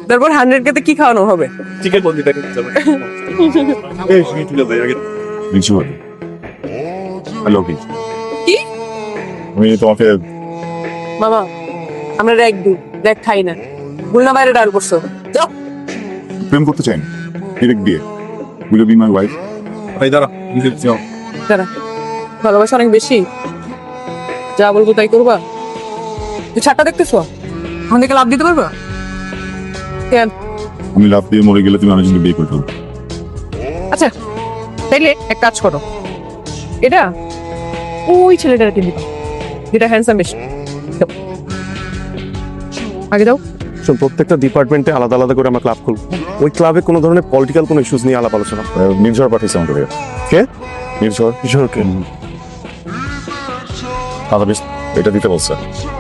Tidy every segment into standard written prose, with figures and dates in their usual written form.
তারপর 100K তে কি খাওয়ানো হবে? চিকেন বন্দি থাকে এই শুনি তুলে দেয় আগে কিছু হ্যালো কি কি আমি তোমাকে মামা আমরা র্যাক খাই না, গুলনা বাইরে ডাল করছো। যাও। প্রেম করতে চাই ডিরেক্ট বিয়ে, উইল বি মাই ওয়াইফ? ভাই দাঁড়া নিজে যাও দাঁড়া, ভালোবাসা অনেক বেশি, যা বলবো তাই করবা? তুই ছাড়টা দেখতেছো, ওখান থেকে লাভ দিতে পারবা? কেন? আমি লাভ দিয়ে মরে গেলে তুমি আরেকজনকে বিয়ে করে ফেলবো। আচ্ছা তাইলে এক কাজ করো, এটা ওই ছেলেটাকে দিবা যেটা হ্যান্ডসাম বেশি। দাও। আগে দাও। শোন, প্রত্যেকটা ডিপার্টমেন্টে আলাদা আলাদা করে আমরা ক্লাব খুলবো। ওই ক্লাবে কোনো ধরনের পলিটিক্যাল কোনো ইস্যুস নিয়ে আলাপ আলোচনা। নির্ঝর পাঠিয়েছে আমাকে ভাইয়া। কে? নির্ঝর কিশোরকে? আচ্ছা বেশ, এটা দিতে বলছে।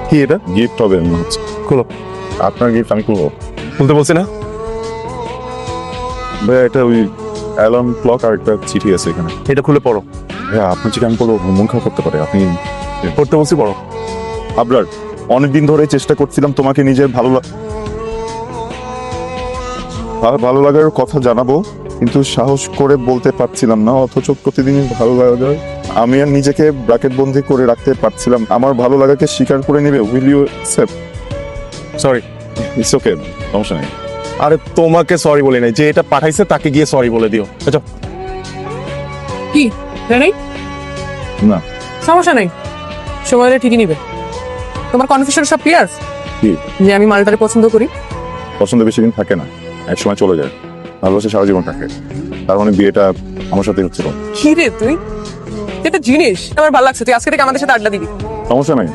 কি এটা? গিফট হবে মনে হচ্ছে। খুলো। আপনার গিফট আমি খুলবো? খুলতে বলছি না? ভাইয়া এটা ওই অ্যালার্ম ক্লক আর একটা চিঠি আছে এখানে। এটা খুলে পড়ো। ভাইয়া আপনার চিঠি আমি পড়বো, মন খারাপ করতে পারে। আপনি পড়তে বলছি, পড়ো। আবরার, অনেকদিন ধরে চেষ্টা করছিলাম তোমাকে নিজের ভালো লাগার কথা জানাবো, কিন্তু সাহস করে বলতে পারছিলাম না। অথচ প্রতিদিনই ভালো লাগা আমি আর নিজেকে ব্র্যাকেট বন্দি করে রাখতে পারছিলাম। আমার ভালো লাগাকে স্বীকার করে নেবে? Will you accept? Sorry. It's okay, সমস্যা নেই। আরে তোমাকে সরি বলি নাই, যে এটা পাঠাইছে তাকে গিয়ে সরি বলে দিও। আচ্ছা কি জানি না সমস্যা নেই, সময় হলে ঠিকই নিবে। তোমার কনফিউশন সব ক্লিয়ার কি যে আমি মালটারে পছন্দ করি? পছন্দ বেশি দিন থাকে না, এক সময় চলে যায়। ভালোবাসা সারা জীবন থাকে, তার মানে বিয়েটা আমার সাথে হচ্ছিল। কি রে তুই, এটা জিনিস আমার ভালো লাগছে, তুই আজকে থেকে আমাদের সাথে আড্ডা দিবি। সমস্যা নাই,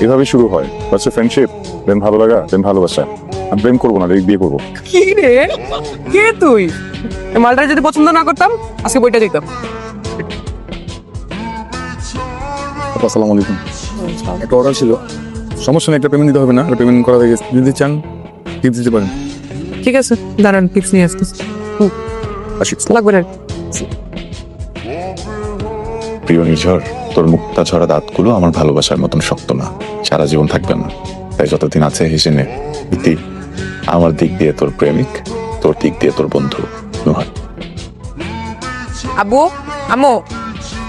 এভাবেই শুরু হয়। ফার্স্টে ফ্রেন্ডশিপ, দেন ভালো লাগা, দেন ভালোবাসা। আমি প্রেম করবো না, বিয়ে করবো। কি রে, কে তুই? এই মালটারে যদি পছন্দ না করতাম আজকে বইটা দিতাম। আসসালামু আলাইকুম। একটা অর্ডার ছিল। সমস্যা নেই, একটা পেমেন্ট দিতে হবে না, পেমেন্ট করা হয়ে গেছে। যদি চান টিপস দিতে পারেন। ঠিক আছে দাঁড়ান, টিপস নিয়ে আসতেছি। আসি। লাগবে না। প্রিয় নির্ঝর, তোর মুক্তা ছড়া দাঁতগুলো আমার ভালোবাসার মতন শক্ত না, সারা জীবন থাকবে না। তাই যতদিন আছে হেসে নে। ইতি, আমার দিক দিয়ে তোর প্রেমিক, তোর দিক দিয়ে তোর বন্ধু নুহার। আব্বু আম্মু,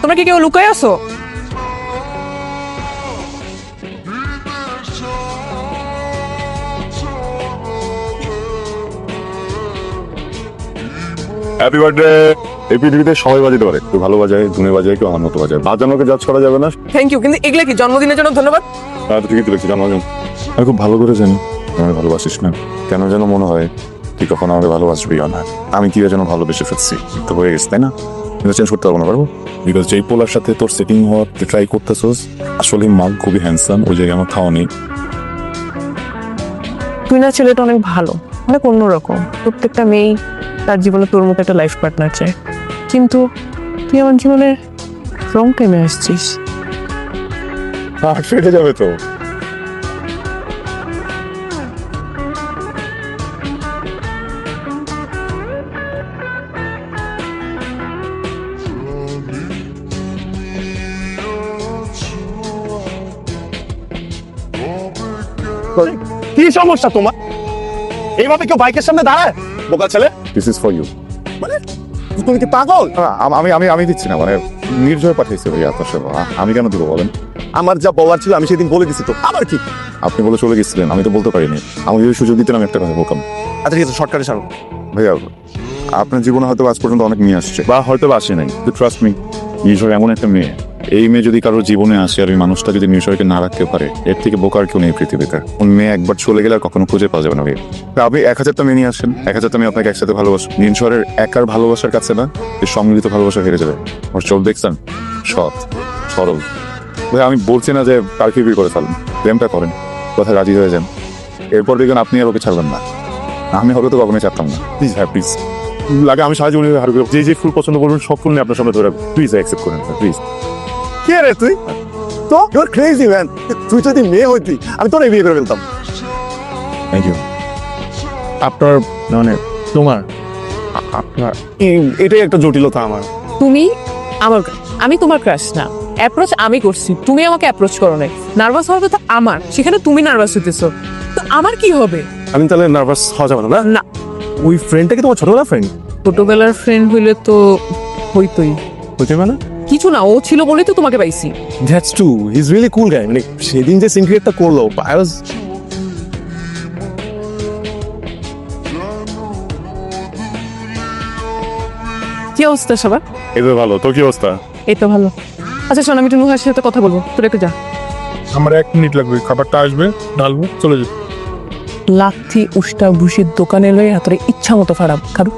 তোমরা কি কেউ লুকায় আছো? Happy birthday. এই পৃথিবীতে সবাই বাজাতে পারে, কেউ ভালো বাজায়, ধুনে বাজায়, কেউ আমার মতো বাজায়। বাজানোকে জাজ করা যাবে না। থ্যাংক ইউ, কিন্তু এগুলা কি জন্মদিনের জন্য ধন্যবাদ? তো ঠিকই তুলেছি, জন্মদিন। আমি খুব ভালো করে জানি আমার ভালোবাসিস না। কেন যেন মনে হয় তুই কখনো আমাকে ভালোবাসবি না। আমি কি যেন ভালোবেসে ফেলছি, তো হয়ে গেছে তাই না? কিন্তু চেঞ্জ করতে পারবো না, পারবো? বিকজ যেই পোলার সাথে তোর সেটিং হওয়ার ট্রাই করতেছোস, আসলে মাল খুবই হ্যান্ডসাম, ওই জায়গায় আমার খাওয়া নেই। তুই না ছেলেটা অনেক ভালো, অনেক অন্যরকম। প্রত্যেকটা মেয়েই তার জীবনে তোর মতো একটা লাইফ পার্টনার চায়, কিন্তু তুই আমার জীবনে রং টাইমে আসছিস। হার্ট ফেটে যাবে তো। কি সমস্যা তোমার? এইভাবে কেউ বাইকের সামনে দাঁড়ায়? বোকা ছেলে। This is for you. মানে তুমি কি পাগল? আমি দিচ্ছি না, মানে নির্ঝর পাঠিয়েছে ভাইয়া আপনার সাথে। আমি কেন দেবো বলেন? আমার যা বলার ছিল আমি সেদিন বলে দিছি, তো আবার কি? আপনি বলে চলে গেছিলেন, আমি তো বলতে পারিনি। আমাকে যদি সুযোগ দিতেন আমি একটা কথা বলতাম। আচ্ছা ঠিক আছে, শর্টকাটে সারো। ভাইয়া আপনার জীবনে হয়তো আজ পর্যন্ত অনেক মেয়ে আসছে, বা হয়তো আসে নাই, তো ট্রাস্ট মি, নির্ঝর এমন একটা মেয়ে। এই মেয়ে যদি কারোর জীবনে আসে আর ওই মানুষটা যদি নির্ঝরকে না রাখতে পারে, এর থেকে বোকার কেউ নেই পৃথিবীতে। কোন মেয়ে একবার চলে গেলে আর কখনো খুঁজে পাওয়া যাবে না ভাই। আপনি 1000টা মেয়ে নিয়ে আসেন, 1000টা মেয়ে আপনাকে একসাথে ভালোবাসেন। নির্ঝরের একার ভালোবাসার কাছে না, এই সম্মিলিত ভালোবাসা হেরে যাবে। ওর চোখ দেখছেন, সৎ সরল। ভাই আমি বলছি না যে কালকে বিয়ে করে ফেলেন, প্রেমটা করেন, কথা রাজি হয়ে যান, এরপর দেখবেন আপনি আর ওকে ছাড়বেন না। আমি হবে তো কখনোই চাচ্তাম না। প্লিজ হ্যাঁ প্লিজ, লাগে আমি সারা জীবনে হারবে, যে ফুল পছন্দ করবেন সব ফুল নিয়ে আপনার সামনে ধরে প্লিজ অ্যাকসেপ্ট করেন প্লিজ। কে রে তুই? তো ইউ আর ক্রেজি ম্যান। তুই যদি মেয়ে হইতি আমি তোরে বিয়ে করে ফেলতাম। Thank you. আপনার মানে তোমার আপনার এটাই একটা জটিলতা আমার। তুমি আমার, আমি তোমার ক্রাশ না। অ্যাপ্রোচ আমি করছি, তুমি আমাকে অ্যাপ্রোচ করো নাই। নার্ভাস হওয়ার কথা আমার, সেখানে তুমি নার্ভাস হইতেছো, তো আমার কি হবে? আমি তাহলে নার্ভাস হওয়া যাবে না না না ওই ফ্রেন্ডটা কি তোমার ছোটবেলার ফ্রেন্ড ছোটবেলার ফ্রেন্ড হইলে তো হইতোই। হতে পারে না কিছু না, ও ছিল বলেই তো তোমাকে পাইছি। That's too he is really cool guy মানে সেদিন যে সিন ক্রিয়েটটা করলো আই ওয়াজ কি অবস্থা সবার? এই তো ভালো, তোর কি অবস্থা? এই তো ভালো। আচ্ছা শোন, আমি একটু নুহার সাথে কথা বলবো, তোর একটু যা। আমার 1 মিনিট লাগবে, খাবারটা আসবে ঢালবো চলে যাবে। লাথি উষ্টা ভুষির দোকানে লয়ে হাতরে ইচ্ছা মতো খারাপ খারু।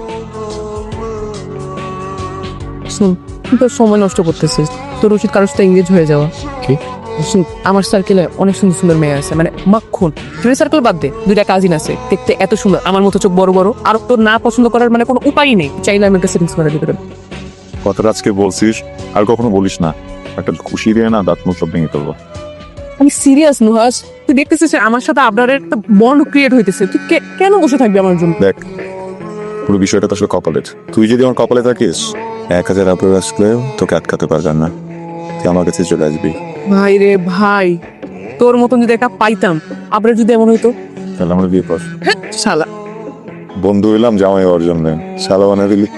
শুন, তুই তোর সময় নষ্ট করতেছিস, তোর উচিত কারোর সাথে এঙ্গেজ হয়ে যাওয়া। কি? শুন, আমার সার্কেলে অনেক সুন্দর সুন্দর মেয়ে আছে, মানে মাখন। ফ্রেন্ড সার্কেল বাদ দে, 2টা কাজিন আছে দেখতে এত সুন্দর, আমার মতো চোখ বড় বড়। আর তোর না পছন্দ করার মানে কোনো উপায়ই নেই, চাইলে আমি একটা সেটিংস করে দিতে পারি। কথাটা আজকে বলছিস, আর কখনো বলিস না। একটা খুশি দিয়ে না দাঁত মুখ সব ভেঙে ফেলবো। আমি সিরিয়াস নুহাস, তুই দেখতেছিস আমার সাথে আবরারের একটা বন্ড ক্রিয়েট হইতেছে, তুই কেন বসে থাকবি আমার জন্য? দেখ, পুরো বিষয়টা তো আসলে কপালের। তুই যদি আমার কপালে থাকিস, 1000 আপনার আসলেও তোকে আটকাতে পারবেন না। তুই আমার কাছে চলে আসবি। ভাই রে ভাই, তোর মতন যদি একা পাইতাম, আবরার যদি এমন হইতো। তাহলে আমরা বিয়ে কর। শালা বন্ধু হইলাম জামাই হওয়ার জন্য, শালা বানিয়ে দিলি।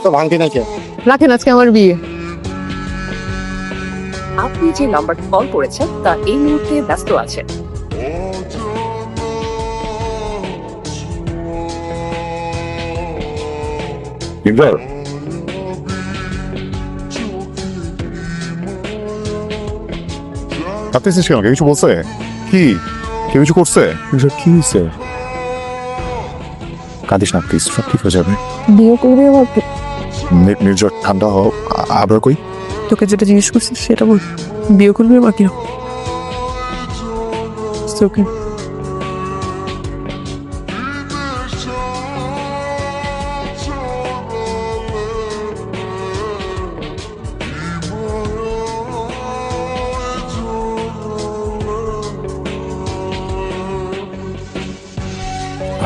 তো ভাঙতি নাকি রাখেন, আজকে আমার বিয়ে। আপনি যে নাম্বারটি কল করেছেন তা এই মুহূর্তে ব্যস্ত আছে। ইমরান, কাঁদতেছিস কেন? কেউ কিছু বলছে? কি কেউ কিছু করছে? কি হয়েছে? কাঁদিস না প্লিজ, সব ঠিক হয়ে যাবে। বিয়ে করবি আমার? নির্ঝর ঠান্ডা হোক। আবার কই? তোকে যেটা জিজ্ঞেস করছিস সেটা বল। বিয়ে করবি আমার কি? ওকে।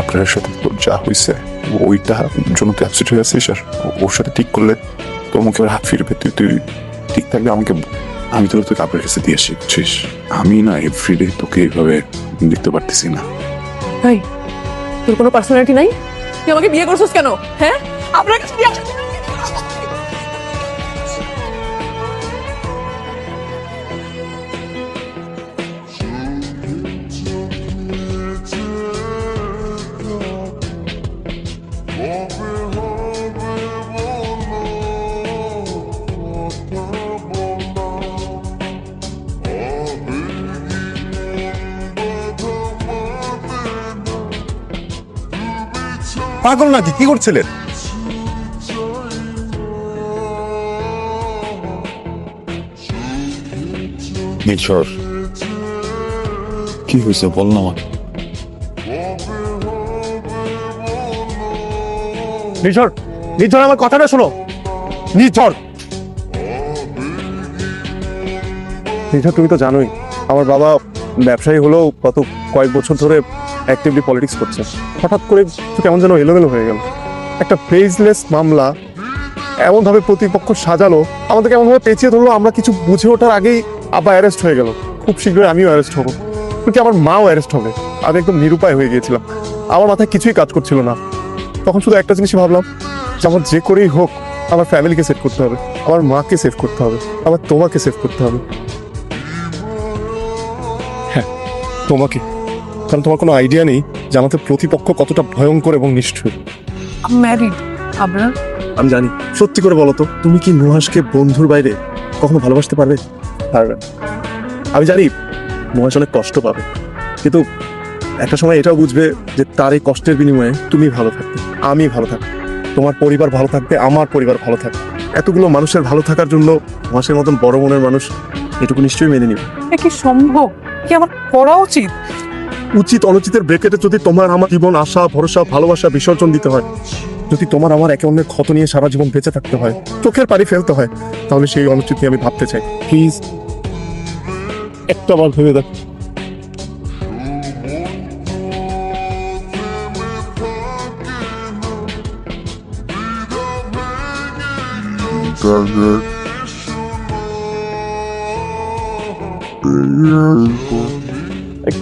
আপনার সাথে তোর যা হয়েছে ওইটা জন্য তুই আপসেট হয়ে আছিস, আর ওর সাথে ঠিক করলে তোর মুখে হাত ফিরবে। তুই তুই ঠিক থাকলে আমাকে, আমি তোকে আপনার কাছে দিয়ে আসি, বুঝছিস? আমি না এভরিডে তোকে এইভাবে দেখতে পারতেছি না। ভাই, তোর কোনো পার্সোনালিটি নাই? তুই আমাকে বিয়ে করছিস কেন? হ্যাঁ, আপনার কাছে বিয়ে আসছিস? পাগল নাকি? কি করছিলেন? নির্ঝর, কি হয়েছে বল না আমাকে। নির্ঝর, নির্ঝর আমার কথাটা শোনো। নির্ঝর, নির্ঝর তুমি তো জানোই আমার বাবা ব্যবসায়ী হলেও গত কয়েক বছর ধরে অ্যাক্টিভলি পলিটিক্স করছে। হঠাৎ করে তো কেমন যেন এলোমেলো হয়ে গেল। একটা ফেজলেস মামলা এমনভাবে প্রতিপক্ষ সাজালো, আমাদেরকে এমনভাবে পেঁচিয়ে ধরলো, আমরা কিছু বুঝে ওঠার আগেই আবার অ্যারেস্ট হয়ে গেল। খুব শীঘ্রই আমিও অ্যারেস্ট হবো, কিন্তু আমার মাও অ্যারেস্ট হবে। আমি একদম নিরুপায় হয়ে গিয়েছিলাম, আমার মাথায় কিছুই কাজ করছিল না। তখন শুধু একটা জিনিসই ভাবলাম যে আমার যে করেই হোক আমার ফ্যামিলিকে সেভ করতে হবে, আমার মাকে সেভ করতে হবে, আমার তোমাকে সেভ করতে হবে। হ্যাঁ, তোমাকে। কারণ তোমার কোনো আইডিয়া নেই যে আমাদের প্রতিপক্ষ কতটা ভয়ঙ্কর এবং নিষ্ঠুর। ম্যারিড আবরার। আমি জানি। সত্যি করে বলো তো, তুমি কি নুহাসকে বন্ধুর বাইরে কখনো ভালোবাসতে পারবে? পারবে না। আমি জানি নুহাস অনেক কষ্ট পাবে, কিন্তু একটা সময় এটাও বুঝবে যে তার এই কষ্টের বিনিময়ে তুমি ভালো থাকবে, আমি ভালো থাকবো, তোমার পরিবার ভালো থাকবে, আমার পরিবার ভালো থাকবে। এতগুলো মানুষের ভালো থাকার জন্য নুহাসের মতন বড় মনের মানুষ এটুকু নিশ্চয়ই মেনে নিবে। এটা কি সম্ভব? কি আমার করা উচিত? উচিত অনুচিতের ব্রেকেটে যদি তোমার আমার জীবন, আশা, ভরসা, ভালোবাসা বিসর্জন দিতে হয়, যদি তোমার আমার একে অন্যের ক্ষত নিয়ে সারা জীবন বেঁচে থাকতে হয়, চোখের পানি ফেলতে হয়, তাহলে সেই অনুচিত নিয়ে আমি ভাবতে চাই। প্লিজ একটা বার ভেবে দেখ।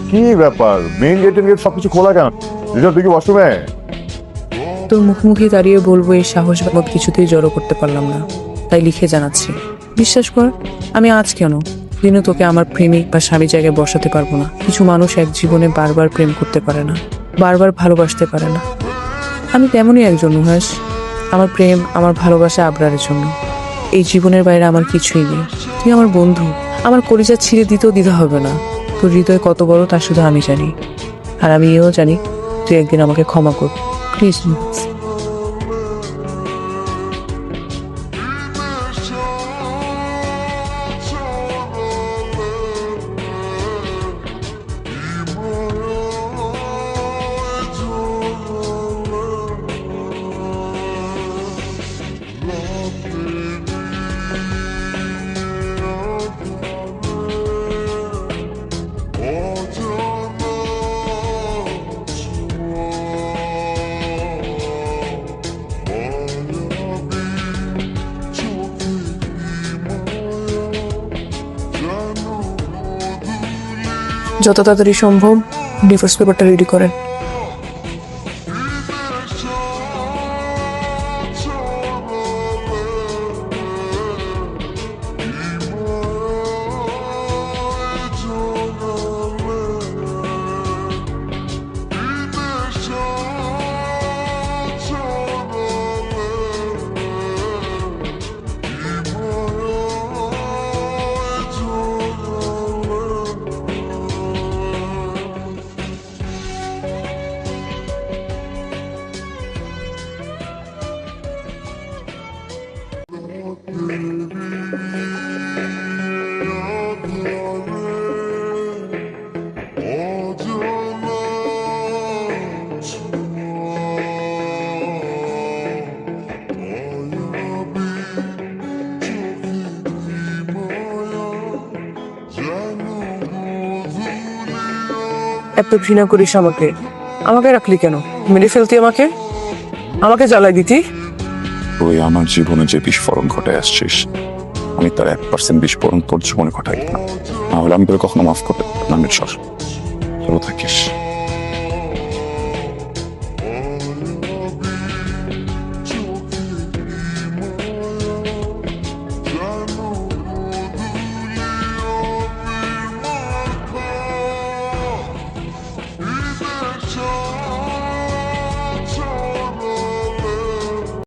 কি ব্যাপার, মেইন গেট সবকিছু খোলা কেন? রিজার্ভ দেখি ওয়াশরুমে। তোর মুখোমুখি দাঁড়িয়ে বলবো এই সাহস বা কিছুতেই জড়ো করতে পারলাম না, তাই লিখে জানাচ্ছি। বিশ্বাস কর, আমি আজ কেন দিনও তোকে আমার প্রেমিক বা স্বামী জায়গায় বসাতে পারবো না। কিছু মানুষ এক জীবনে বারবার প্রেম করতে পারে না, বারবার ভালোবাসতে পারে না। আমি তেমনই একজন নুহাস। আমার প্রেম, আমার ভালোবাসা আবরারের জন্য। এই জীবনের বাইরে আমার কিছুই নেই। তুই আমার বন্ধু, আমার কলিজা ছিঁড়ে দিতেও দ্বিধা হবে না। তোর হৃদয় কত বড় তা শুধু আমি জানি, আর আমি এও জানি তুই একদিন আমাকে ক্ষমা কর, প্লিজ। যত তাড়াতাড়ি সম্ভব ডিভোর্স পেপারটা রেডি করেন। এত ঘৃণা করিস আমাকে, আমাকে রাখলি কেন? মেরে ফেলতি আমাকে, আমাকে জ্বালাই দিতি। তুই আমার জীবনে যে বিস্ফোরণ ঘটায় আসছিস, আমি তার 1% বিস্ফোরণ তোর জীবনে ঘটাই না। তাহলে আমি তোকে কখনো মাফ করতে পারলাম না। ভালো থাকিস।